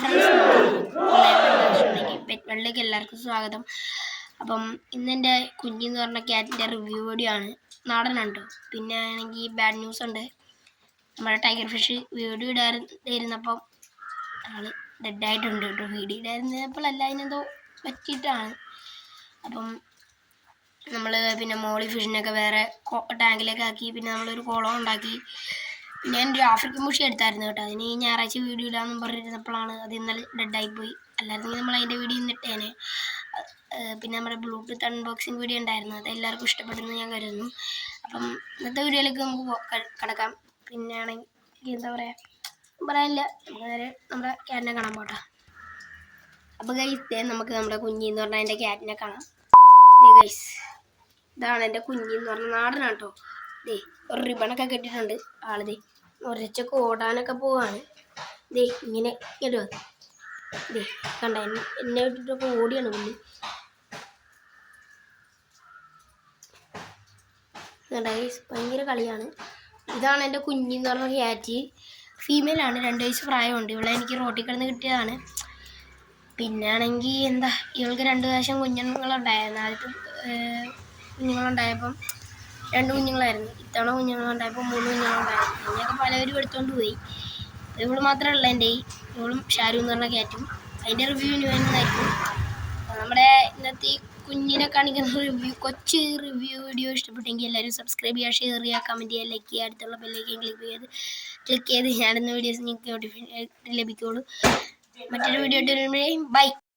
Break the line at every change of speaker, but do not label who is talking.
Friends, pet വേൾഡിലേക്ക് എല്ലാവർക്കും സ്വാഗതം. അപ്പം ഇന്നെൻ്റെ കുഞ്ഞെന്ന് പറഞ്ഞ ക്യാറ്റിൻ്റെ റിവ്യൂ വീഡിയോ ആണ്. നാടനുണ്ടോ. പിന്നെ ആണെങ്കിൽ ബാഡ് ന്യൂസ് ഉണ്ട്. നമ്മുടെ ടൈഗർ ഫിഷ് വീഡിയോ ഇടായിരുന്നപ്പം ആള് ഡെഡായിട്ടുണ്ട് കേട്ടോ. വീഡിയോ ഇടായിരുന്നപ്പോഴല്ല, അതിനെന്തോ പറ്റിയിട്ടാണ്. അപ്പം നമ്മൾ പിന്നെ മോളി ഫിഷിനൊക്കെ വേറെ ടാങ്കിലേക്ക് ആക്കി. പിന്നെ നമ്മളൊരു കുളം ഉണ്ടാക്കി. ഞാൻ ഒരു ആഫ്രിക്കൻ മുഷി എടുത്തായിരുന്നു കേട്ടോ. അതിന് ഈ ഞായറാഴ്ച വീഡിയോ ഇടാമെന്നും പറഞ്ഞിരുന്നപ്പോഴാണ് അത് ഇന്നലെ ഡെഡായിപ്പോയി. അല്ലായിരുന്നെങ്കിൽ നമ്മൾ അതിൻ്റെ വീഡിയോ ഇന്നിട്ടേനെ. പിന്നെ നമ്മുടെ ബ്ലൂടൂത്ത് അൺബോക്സിങ് വീഡിയോ ഉണ്ടായിരുന്നു. അത് എല്ലാവർക്കും ഇഷ്ടപ്പെടുന്നു ഞാൻ കരുതുന്നു. അപ്പം ഇന്നത്തെ വീഡിയോയിലേക്ക് നമുക്ക് കിടക്കാം. പിന്നെ ആണെങ്കിൽ എന്താ പറയാനില്ല, നേരെ നമ്മുടെ ക്യാറ്റിനെ കാണാൻ പോട്ടെ. അപ്പോൾ ഗൈസ്, നമുക്ക് നമ്മുടെ കുഞ്ഞിന്ന് പറഞ്ഞാൽ എൻ്റെ ക്യാറ്റിനെ കാണാം. ഗൈസ്, ഇതാണ് എൻ്റെ കുഞ്ഞിന്ന് പറഞ്ഞ നാടനാട്ടോ. ഒരു റിബണൊക്കെ കെട്ടിയിട്ടുണ്ട്. ആളിതേ ഒരച്ചൊക്കെ ഓടാനൊക്കെ പോവാണ്. ഇങ്ങനെ ഇടുക. കണ്ട, എന്നെ വിട്ടിട്ടൊക്കെ ഓടിയാണ് പുള്ളി. ഭയങ്കര കളിയാണ്. ഇതാണ് എൻ്റെ കുഞ്ഞിന്ന് പറഞ്ഞ ക്യാറ്റ്. ഫീമെയിലാണ്, 2 വയസ്സ് പ്രായമുണ്ട്. ഇവിടെ എനിക്ക് റോട്ടിൽ കിടന്ന് കിട്ടിയതാണ്. പിന്നെ ആണെങ്കിൽ എന്താ, ഇവൾക്ക് 2 പ്രാവശ്യം കുഞ്ഞുങ്ങളുണ്ടായിരുന്നു. ആദ്യത്തെ കുഞ്ഞുങ്ങളുണ്ടായപ്പം 2 കുഞ്ഞുങ്ങളായിരുന്നു. ഇത്തവണ കുഞ്ഞുങ്ങളുണ്ടായപ്പോൾ 3 കുഞ്ഞുങ്ങളുണ്ടായിരുന്നു. അതിനൊക്കെ പലവരും എടുത്തുകൊണ്ട് പോയി. ഇവള് മാത്രമല്ല എൻ്റെ ഇവളും ഷാരു എന്ന് പറഞ്ഞ ക്യാറ്റും. അതിൻ്റെ റിവ്യൂ വരുന്നതായിരിക്കും. നമ്മുടെ ഇന്നത്തെ ഈ കുഞ്ഞിനെ കാണിക്കുന്ന കൊച്ചു റിവ്യൂ വീഡിയോ ഇഷ്ടപ്പെട്ടെങ്കിൽ എല്ലാവരും സബ്സ്ക്രൈബ് ചെയ്യുക, ഷെയർ ചെയ്യുക, കമൻറ്റ് ചെയ്യുക, ലൈക്ക് ചെയ്യുക. അടുത്തുള്ള ബെല്ലേക്ക് ക്ലിക്ക് ചെയ്ത് ഞാനിന്ന് വീഡിയോസ് നിങ്ങൾക്ക് നോട്ടിഫിക്കേഷൻ ലഭിക്കുകയുള്ളൂ. മറ്റൊരു വീഡിയോ ഇട്ട് വരുമ്പോഴേ ബൈ.